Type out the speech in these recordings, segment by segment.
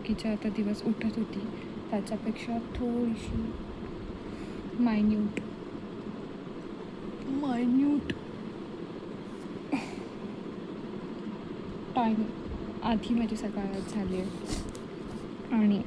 बाकीच्या आता दिवस उठत होती त्याच्यापेक्षा थोडीशी मायन्यूट टाईम आधी माझी सकाळ झाली आहे आणि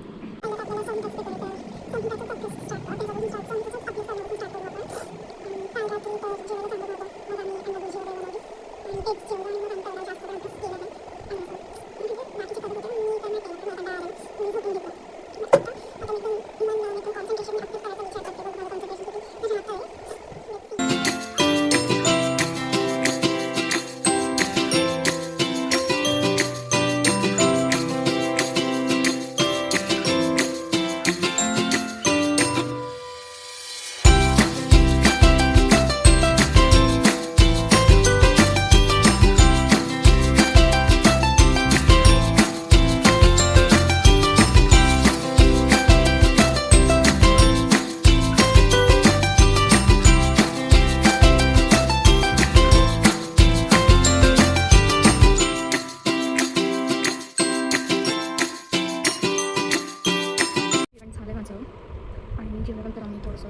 जेवल्यानंतर आम्ही थोडंसं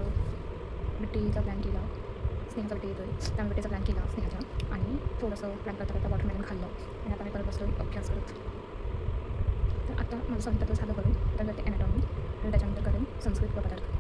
बिट्टीचा प्लॅन केला. स्नेहाचा बिट्टी येतोय त्यामुळे बिट्टीचा प्लॅन केला स्नेहाचा आणि थोडंसं प्लॅन करता करता वॉटरमेलन खाल्लं आणि आता मी परत बसलो अभ्यास करत. तर आता माझं संगीताचं झालं करून तर ते ॲनाटॉमी आणि त्याच्यानंतर करेन संस्कृत व पदार्थ.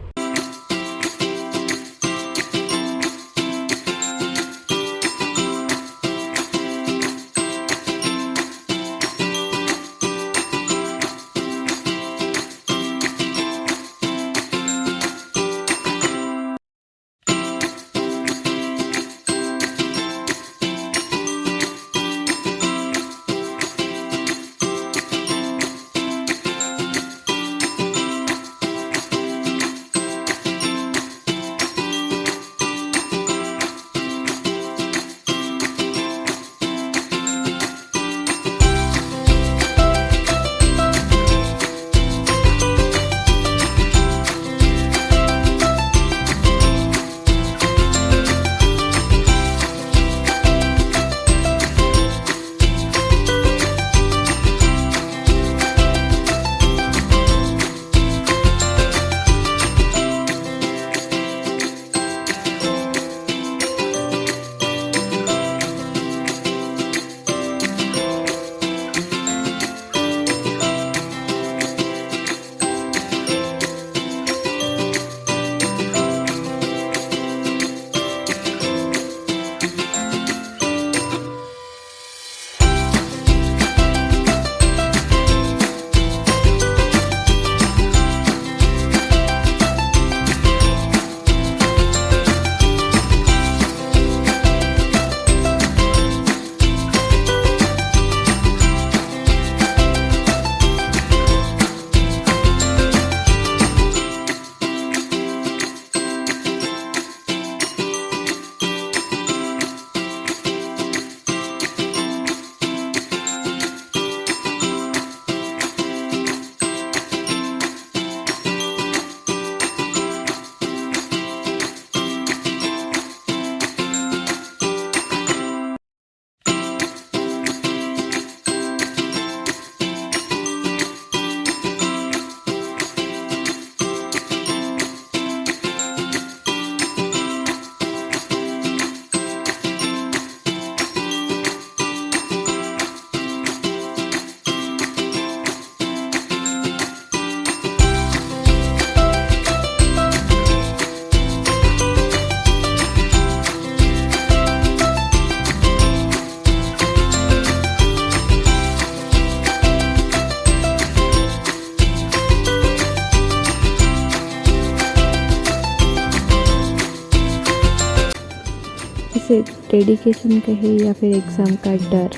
इसे डेडिकेशन कहे या फिर एग्ज़ाम का डर,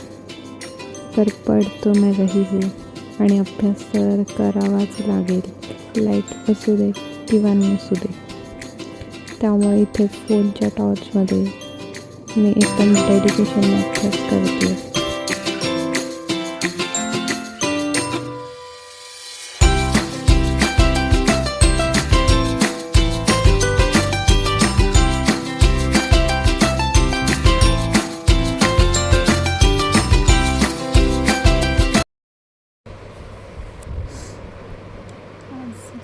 पर पढ़ तो मैं रही हूँ आणि अभ्यास तर करावाच लागेल, लाईट असू दे किंवा नसू दे. त्यामुळे इथे फोनच्या टॉर्चमध्ये मी एकदम डेडिकेशनने अभ्यास करते.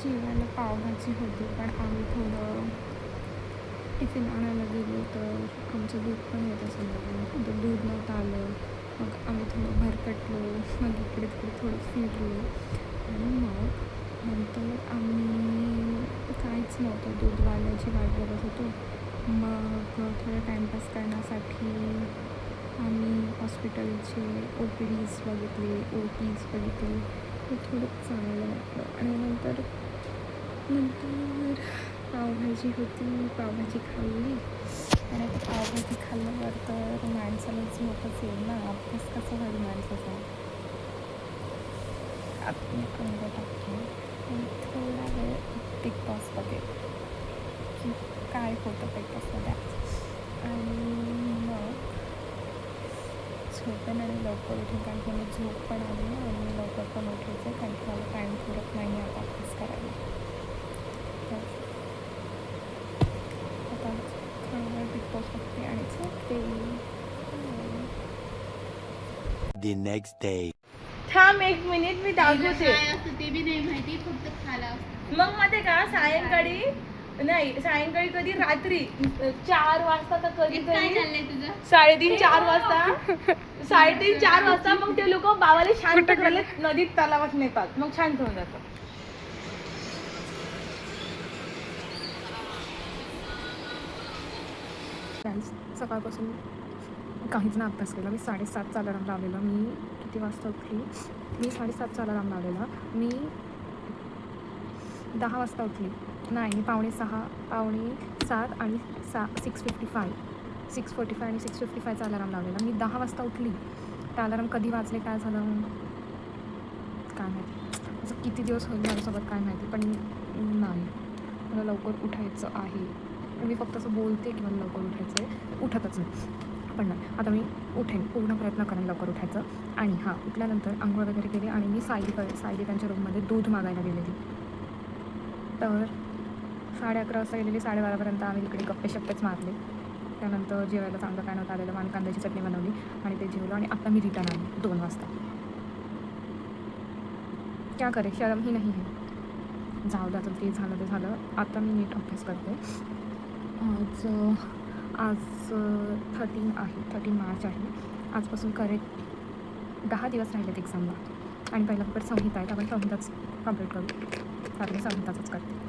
जेवायला पावभाजी होती, पण आम्ही थोडं टिफिन आणायला गेलो तर आमचं दूध पण होतं समोर, तर दूध नव्हतं आलं. मग आम्ही थोडं भरकटलो, मग इकडे तिकडे थोडं फिरलो आणि मग नंतर आम्ही काहीच नव्हतं, दूधवाल्याची वाट बघत होतो. मग थोडं टाईमपास करण्यासाठी आम्ही हॉस्पिटलचे OPDs बघितले, OTs बघितले, ते थोडं चांगलं वाटलं. आणि नंतर पावभाजी होती, पावभाजी खाल्ली. आणि आता पावभाजी खाल्ल्यावर तर माणसाला झोपच येईल ना, अभ्यास कसा होईल माणसाचा. आता मी अंग टाकते आणि थोडा वेळ बिग बॉस बघेल की काय होतं बिग बॉसमध्ये. आणि मग झोपेन आणि लवकर उठेन, कारण की मला झोप पण आली आणि लवकर पण उठायचं आहे, कारण की मला टाईम पुरत नाही आता अभ्यास करायला. तर आता थोडा वेळ बिग बॉस बघते आणि झोपते. The next day. थांब 1 मिनिट मी दाखवते. काय असतं ते बी नाही माहिती, फक्त खायला असतं. मग मध्ये का सायंकाळी कधी रात्री 4 वाजता तर कधी काय कधी चाललंय तुझं? 3:30-4 वाजता 3:30-4 वाजता मग ते लोक बाबाला शांत करायला नदीत तलावात नेतात, मग शांत होऊन जातं. सकाळपासून काहीच ना अभ्यास केला. मी 7:30चा अलार्म लावलेला. मी किती वाजता उठली? मी 7:30चा अलार्म लावलेला. मी 10 वाजता उठली. नाही, मी 5:45 आणि 6:45 आणि 6:55चा अलार्म लावलेला. मी 10 वाजता उठली. त्या अलार्म कधी वाजले, काय झालं काय माहिती. असं किती दिवस होईल माझ्यासोबत काय माहिती, पण नाही, मला लवकर उठायचं आहे. मी फक्त असं बोलते की मला लवकर उठायचं आहे, उठतच नाही. पण नाही, आता मी उठेन, पूर्ण प्रयत्न करेन लवकर उठायचं. आणि हां, उठल्यानंतर अंघोळ वगैरे केली आणि मी सायली त्यांच्या रूममध्ये दूध मागायला गेलेली. तर 11:30 वाजता गेलेली, 12:30पर्यंत आम्ही तिकडे गप्पे शप्पेच मारले. त्यानंतर जेवायला चांगलं काय नव्हतं आलेलं, मान कांद्याची चटणी बनवली आणि ते जेवलो. आणि आता मी रिटर्न आली 2 वाजता. क्या करे, शरम ही नाही है. जाऊ द्या, ते झालं ते झालं. आता मी नीट अभ्यास करते. आज 13 मार्च आहे. आजपासून करेक्ट 10 दिवस राहिलेत एक्झामला. आणि पहिला पेपर संहिता आहे, आपण संहिताच कंप्लीट करू. आता मी संहिताच करते.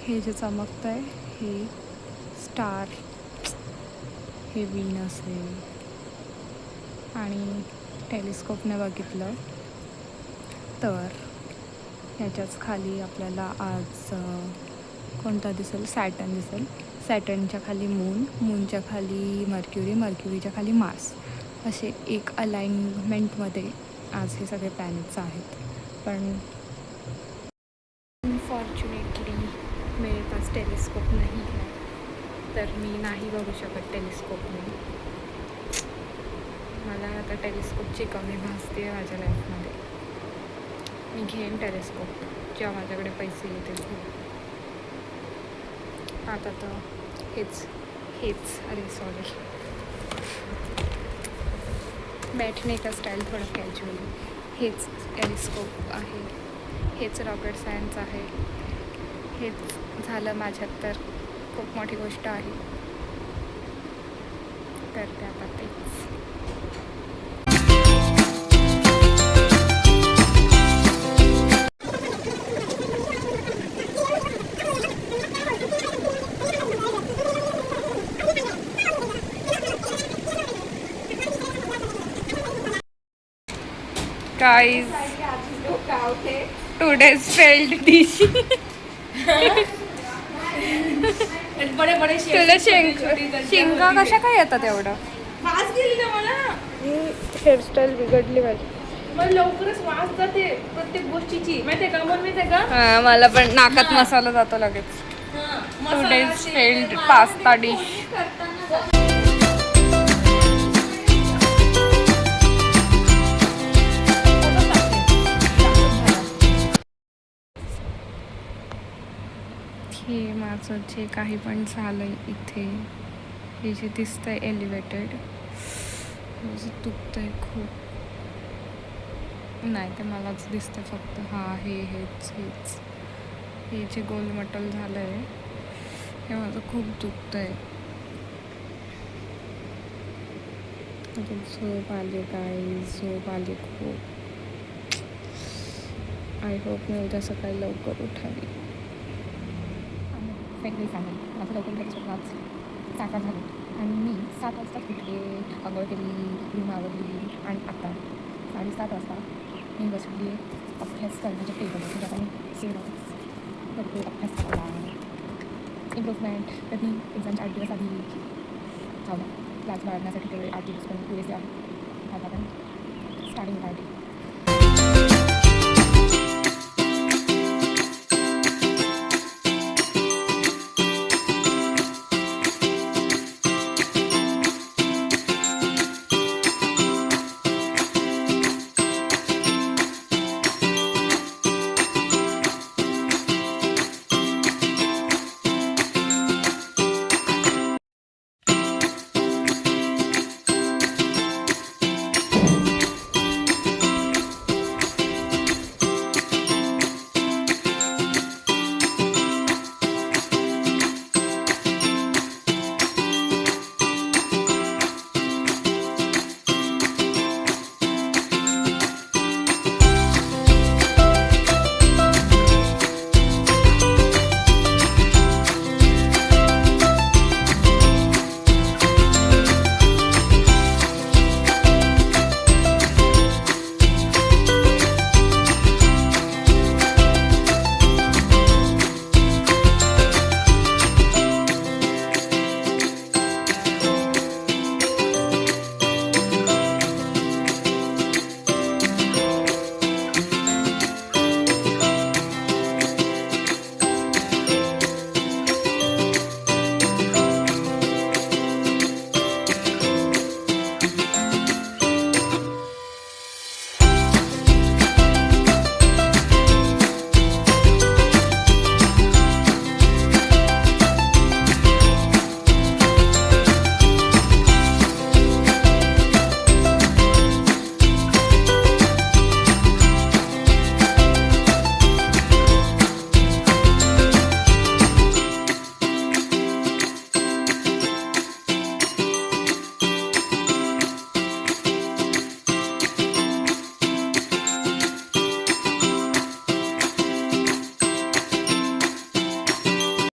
हे जे चमकतं आहे हे स्टार, हे व्हीनस आहे. आणि टेलिस्कोपने बघितलं तर ह्याच्याच खाली आपल्याला आज कोणता दिसेल? सॅटर्न दिसेल. सॅटर्नच्या खाली मूनच्या खाली मर्क्युरीच्या खाली मार्स, असे एक अलाइनमेंटमध्ये आज हे सगळे प्लॅनेट्स आहेत. पण अनफॉर्च्युनेटली मेरे पास टेलिस्कोप नाही है, तर मी नाही बघू शकत टेलिस्कोपने. मला आता टेलिस्कोपची कमी भासते माझ्या लाईफमध्ये. मी घेईन टेलिस्कोप जेव्हा माझ्याकडे पैसे येतील. आता तर हेच अरे सॉरी, बैठने का स्टाईल थोडं कॅज्युअली. हेच टेलिस्कोप आहे, हेच रॉकेट सायन्स आहे, हेच झालं माझ्यात तर खूप मोठी गोष्ट आहे. करते आता तेच. Guys, today's failed dish. बडे बडे तुला शिंगा कशा काय येतात एवढं? वास गेली ना मला. हेअरस्टाईल बिघडली माझी. मला लवकरच वास जाते प्रत्येक गोष्टीची, माहितीये का? म्हणून माहितीये का? मला पण नाकात मसाला जातो लगेच. Today's failed pasta dish. हे माझं जे काही पण झालंय इथे, हे जे दिसतंय एलिव्हेटेड, माझं दुखतंय खूप. नाही ते मलाच दिसतं फक्त. हेच हे जे गोलमटल झालंय हे माझं खूप दुखतंय. झोप आली गाईज, झोप आली खूप. आय होप मी उद्या सकाळी लवकर उठावी. वेगळी सांगेल माझं लवकर उठायचं आज 7 झाले आणि मी 7 वाजता उठले, आंघोळ केली, रूम आवरली आणि आता 7:30 वाजता मी बसली अभ्यास करण्याच्या टेबलवर. म्हणजे आता मी सिरियस करते अभ्यास करायला. इम्प्रूव्हमेंट कधी एक्झामच्या 8 दिवस आधी जाऊ द्या. क्लास वाढण्यासाठी तेवढे 8 दिवस पण पुरेसे आहे. आता पण स्टार्टिंग पार्टी.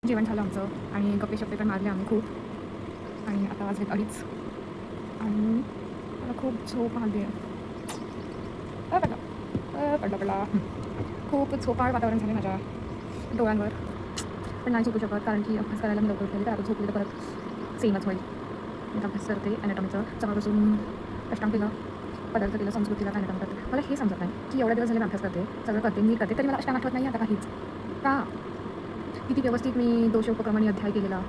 जेवण झालं आमचं आणि गप्पे शप्पे पण मारले आम्ही खूप. आणि आता वाजले 2:30 आणि मला खूप झोप आली आहे. पडला खूप झोपाळ वातावरण झालं माझ्या डोळ्यांवर. पण नाही झोपू शकत कारण की अभ्यास करायला मी लवकर उठलेली. तर आता झोपली तर परत सेमच होईल. मी अभ्यास करते ॲनाटॉमीचा. सकाळपासून अष्टांग केलं, पदार्थ केलं, संस्कृतीला काय काम करते. मला हे समजत नाही की एवढ्या दिवस झाले मी अभ्यास करते, सगळं करते, नीट करते, तरी मला अष्टांग आठवत नाही आता काहीच. का? किती व्यवस्थित मी दोषोपक्रमाने अध्याय केलेला,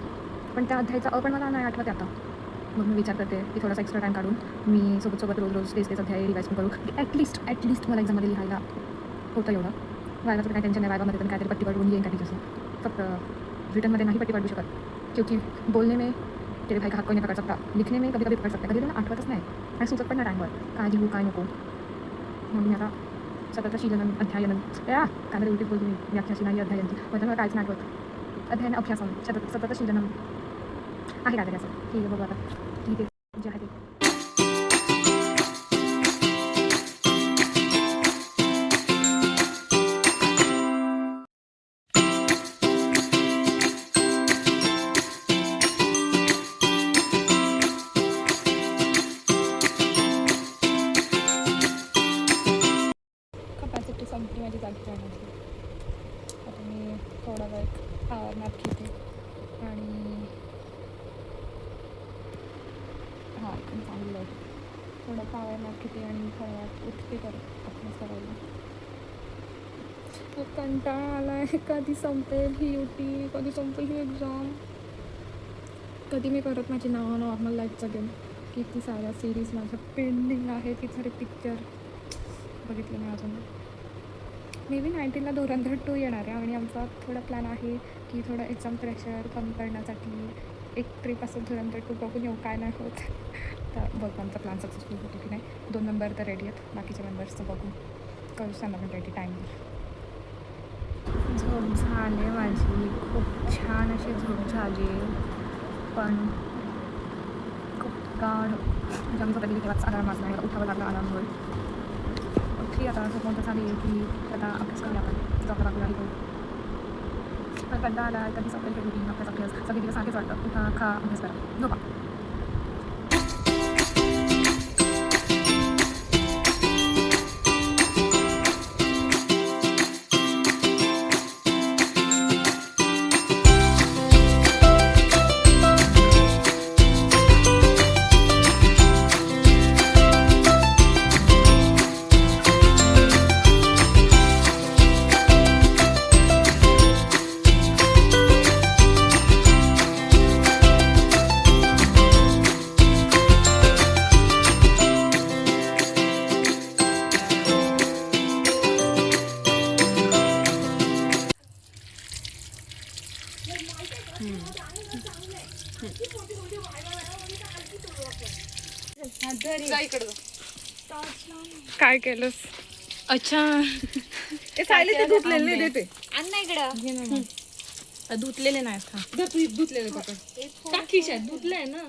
पण त्या अध्यायाचा पण मला नाही आठवत आता. मग मी विचार करते की थोडासा एक्स्ट्रा टाईम काढून मी सोबत रोज तेच अध्याय रिवाईज करू. ॲटलिस्ट मला एक्झाममध्ये लिहायला होतं एवढं. वायवाचं काही टेन्शन नाही, वायवामध्ये पण काहीतरी पट्टी पडवून येईन काही जसं. फक्त रिटर्नमध्ये नाही पट्टी पडू शकत, क्योंकि बोलने में तेरे भाई का हात कोई नहीं पकड़ सकता, लिखने में कभी कभी पकड़ सकता. कधी मला आठवतच नाही आणि सुचत पण नाही टाईमवर काय लिहू काय नको. म्हणून मी आता सतत शीलनं अध्यायनं कानाला उलटीच बोलते मी व्याख्याशी नाही अध्यायांची, म्हणजे मला काहीच नाही आठवत. अध्ययन अभ्यासम सतत शीलनं आहे काहीतरी असं. ठीक आहे, बघू आता ठीक आहे जे आहे ते. कपॅसिटी संपली माझी जागी राहण्याची. आता मी थोडा वेळ पॉवर नॅप घेते आणि हां पण चांगलं आहे. थोडं पॉवर नॅप घेते आणि थोड्या वेळात उठते परत अभ्यास करायला. कंटाळा आला आहे. कधी संपेल ही UT, कधी संपेल ही एक्झाम, कधी मी करत माझी नॉर्मल लाईफ जगेन. किती साऱ्या सिरीज माझ्या पेंडिंग आहेत, किती सारे पिक्चर बघितले मी अजून. मे बी 19ला धुरंधर 2 येणार आहे आणि आमचा थोडा प्लॅन आहे की थोडं एक्झाम प्रेशर कमी करण्यासाठी एक ट्रिप असं धुरंधर 2 बघून येऊ. काय नाही होत तर बघू आमचा प्लॅन सक्सेसफुल होतो की नाही. 2 मेंबर तर रेडी आहेत, बाकीच्या मेंबर्सचं बघू करू सांगा पण रेडी टाईम. झोप झाले माझी, खूप छान अशी झोप झाली, पण खूप गाढ. म्हणजे आम्ही झोपली तेव्हाच अलार्म वाजला, मला उठावं लागलं अलार्मवर. उठली आता झोप कोणतं झाली आहे की आता अभ्यास करूया आपण जॉबला लागला आहे. पण कंटाळा आला कधी सकाळी रुटीन अभ्यास सगळे दिवस सारखेच वाटतं. उठा खा अभ्यास करा झोपा. काय केलंस? अच्छा ते सायले ते धुतलेले देते धुतलेले नाही. धुतलेले पकड. टाकीशात धुतले ना.